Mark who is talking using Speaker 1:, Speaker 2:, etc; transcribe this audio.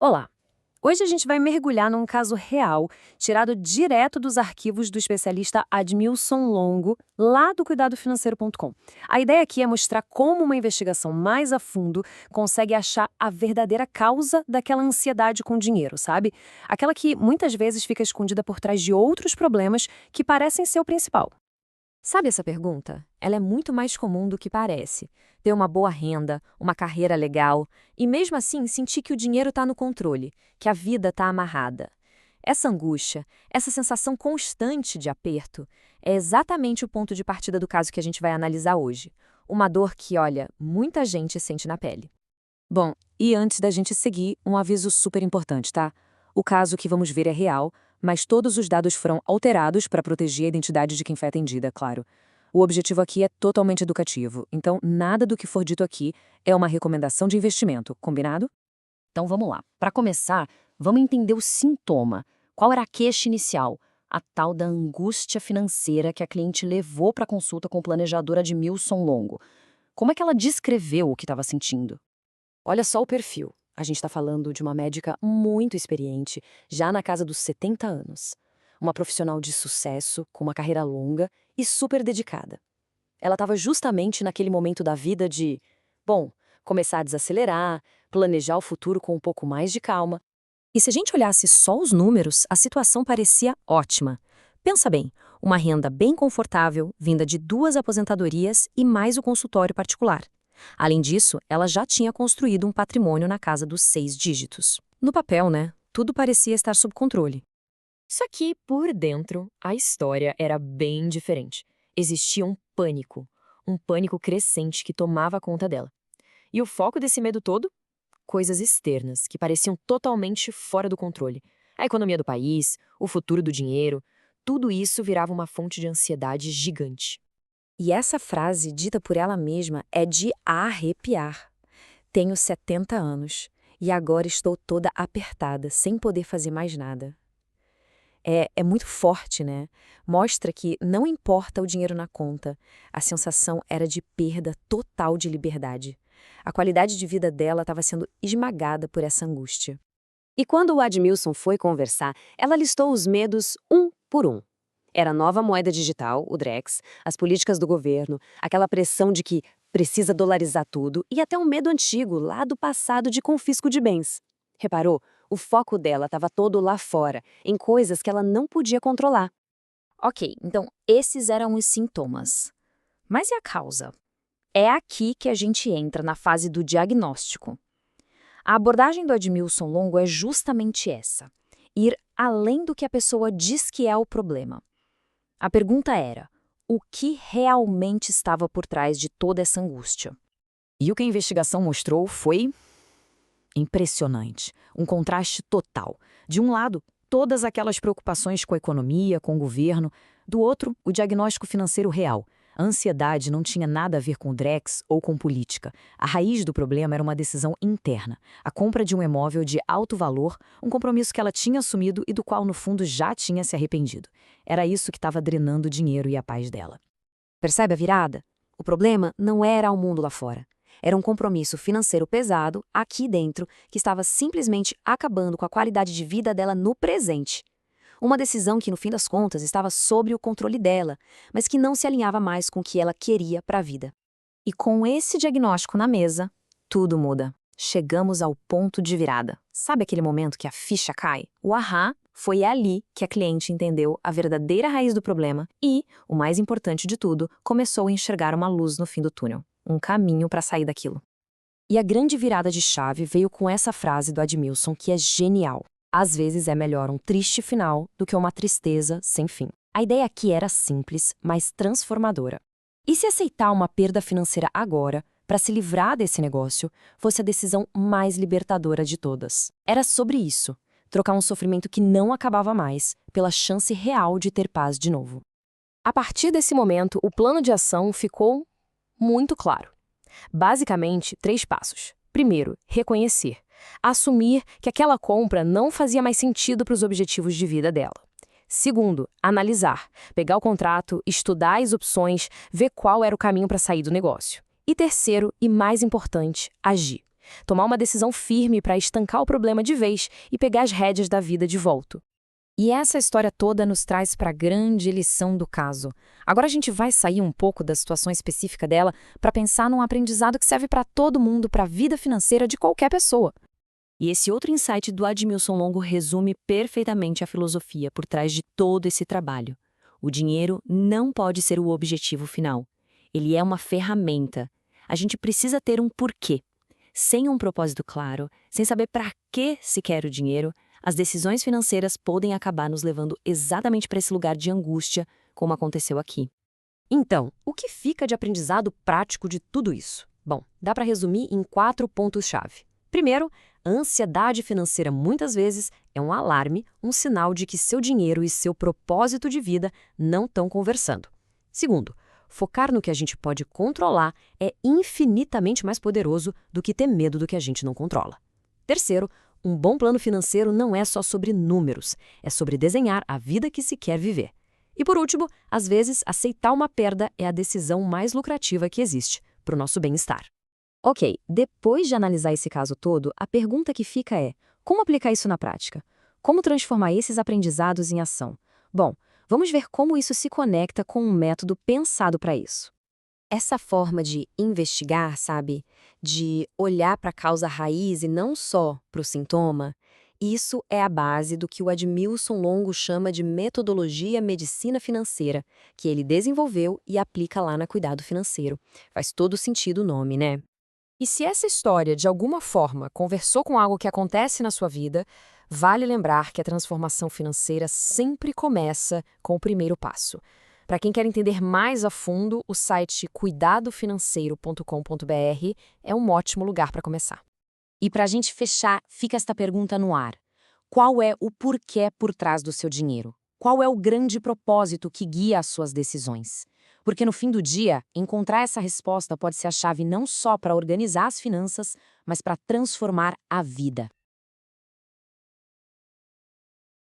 Speaker 1: Olá! Hoje a gente vai mergulhar num caso real, tirado direto dos arquivos do especialista Admilson Longo, lá do cuidadofinanceiro.com. A ideia aqui é mostrar como uma investigação mais a fundo consegue achar a verdadeira causa daquela ansiedade com dinheiro, sabe? Aquela que muitas vezes fica escondida por trás de outros problemas que parecem ser o principal.
Speaker 2: Sabe essa pergunta? Ela é muito mais comum do que parece. Ter uma boa renda, uma carreira legal e mesmo assim sentir que o dinheiro está no controle, que a vida está amarrada. Essa angústia, essa sensação constante de aperto, é exatamente o ponto de partida do caso que a gente vai analisar hoje. Uma dor que, olha, muita gente sente na pele.
Speaker 3: Bom, e antes da gente seguir, um aviso super importante, tá? O caso que vamos ver é real, mas todos os dados foram alterados para proteger a identidade de quem foi atendida, claro. O objetivo aqui é totalmente educativo, então nada do que for dito aqui é uma recomendação de investimento, combinado?
Speaker 1: Então vamos lá. Para começar, vamos entender o sintoma. Qual era a queixa inicial? A tal da angústia financeira que a cliente levou para a consulta com o planejador Admilson Longo. Como é que ela descreveu o que estava sentindo? Olha só o perfil. A gente está falando de uma médica muito experiente, já na casa dos 70 anos. Uma profissional de sucesso, com uma carreira longa e super dedicada. Ela estava justamente naquele momento da vida de, bom, começar a desacelerar, planejar o futuro com um pouco mais de calma. E se a gente olhasse só os números, a situação parecia ótima. Pensa bem, uma renda bem confortável, vinda de 2 aposentadorias e mais o consultório particular. Além disso, ela já tinha construído um patrimônio na casa dos 6 dígitos. No papel, né? Tudo parecia estar sob controle. Só que, por dentro, a história era bem diferente. Existia um pânico crescente que tomava conta dela. E o foco desse medo todo? Coisas externas, que pareciam totalmente fora do controle. A economia do país, o futuro do dinheiro, tudo isso virava uma fonte de ansiedade gigante. E essa frase, dita por ela mesma, é de arrepiar. Tenho 70 anos e agora estou toda apertada, sem poder fazer mais nada. É muito forte, né? Mostra que não importa o dinheiro na conta, a sensação era de perda total de liberdade. A qualidade de vida dela estava sendo esmagada por essa angústia. E quando o Admilson foi conversar, ela listou os medos um por um. Era a nova moeda digital, o Drex, as políticas do governo, aquela pressão de que precisa dolarizar tudo e até um medo antigo lá do passado de confisco de bens. Reparou? O foco dela estava todo lá fora, em coisas que ela não podia controlar.
Speaker 2: Ok, então esses eram os sintomas. Mas e a causa? É aqui que a gente entra na fase do diagnóstico. A abordagem do Admilson Longo é justamente essa: ir além do que a pessoa diz que é o problema. A pergunta era: o que realmente estava por trás de toda essa angústia?
Speaker 3: E o que a investigação mostrou foi impressionante, um contraste total. De um lado, todas aquelas preocupações com a economia, com o governo, do outro, o diagnóstico financeiro real. A ansiedade não tinha nada a ver com o Drex ou com política. A raiz do problema era uma decisão interna, a compra de um imóvel de alto valor, um compromisso que ela tinha assumido e do qual, no fundo, já tinha se arrependido. Era isso que estava drenando o dinheiro e a paz dela.
Speaker 1: Percebe a virada? O problema não era o mundo lá fora. Era um compromisso financeiro pesado, aqui dentro, que estava simplesmente acabando com a qualidade de vida dela no presente. Uma decisão que, no fim das contas, estava sob o controle dela, mas que não se alinhava mais com o que ela queria para a vida. E com esse diagnóstico na mesa, tudo muda. Chegamos ao ponto de virada. Sabe aquele momento que a ficha cai? O ahá foi ali que a cliente entendeu a verdadeira raiz do problema e, o mais importante de tudo, começou a enxergar uma luz no fim do túnel. Um caminho para sair daquilo. E a grande virada de chave veio com essa frase do Admilson que é genial. Às vezes é melhor um triste final do que uma tristeza sem fim. A ideia aqui era simples, mas transformadora. E se aceitar uma perda financeira agora, para se livrar desse negócio, fosse a decisão mais libertadora de todas? Era sobre isso, trocar um sofrimento que não acabava mais pela chance real de ter paz de novo. A partir desse momento, o plano de ação ficou muito claro. Basicamente, 3 passos. Primeiro, reconhecer. Assumir que aquela compra não fazia mais sentido para os objetivos de vida dela. Segundo, analisar. Pegar o contrato, estudar as opções, ver qual era o caminho para sair do negócio. E terceiro, e mais importante, agir.
Speaker 2: Tomar uma decisão firme para estancar o problema de vez e pegar as rédeas da vida de volta. E essa história toda nos traz para a grande lição do caso. Agora a gente vai sair um pouco da situação específica dela para pensar num aprendizado que serve para todo mundo, para a vida financeira de qualquer pessoa.
Speaker 3: E esse outro insight do Admilson Longo resume perfeitamente a filosofia por trás de todo esse trabalho. O dinheiro não pode ser o objetivo final. Ele é uma ferramenta. A gente precisa ter um porquê. Sem um propósito claro, sem saber para que se quer o dinheiro, as decisões financeiras podem acabar nos levando exatamente para esse lugar de angústia, como aconteceu aqui.
Speaker 2: Então, o que fica de aprendizado prático de tudo isso? Bom, dá para resumir em 4 pontos-chave. Primeiro, a ansiedade financeira muitas vezes é um alarme, um sinal de que seu dinheiro e seu propósito de vida não estão conversando. Segundo, focar no que a gente pode controlar é infinitamente mais poderoso do que ter medo do que a gente não controla. Terceiro, um bom plano financeiro não é só sobre números, é sobre desenhar a vida que se quer viver. E por último, às vezes, aceitar uma perda é a decisão mais lucrativa que existe para o nosso bem-estar.
Speaker 1: Ok, depois de analisar esse caso todo, a pergunta que fica é: como aplicar isso na prática? Como transformar esses aprendizados em ação? Bom, vamos ver como isso se conecta com um método pensado para isso. Essa forma de investigar, sabe? De olhar para a causa raiz e não só para o sintoma, isso é a base do que o Admilson Longo chama de metodologia medicina financeira, que ele desenvolveu e aplica lá na Cuidado Financeiro. Faz todo sentido o nome, né?
Speaker 2: E se essa história, de alguma forma, conversou com algo que acontece na sua vida, vale lembrar que a transformação financeira sempre começa com o primeiro passo. Para quem quer entender mais a fundo, o site cuidadofinanceiro.com.br é um ótimo lugar para começar.
Speaker 1: E para a gente fechar, fica esta pergunta no ar. Qual é o porquê por trás do seu dinheiro? Qual é o grande propósito que guia as suas decisões? Porque no fim do dia, encontrar essa resposta pode ser a chave não só para organizar as finanças, mas para transformar a vida.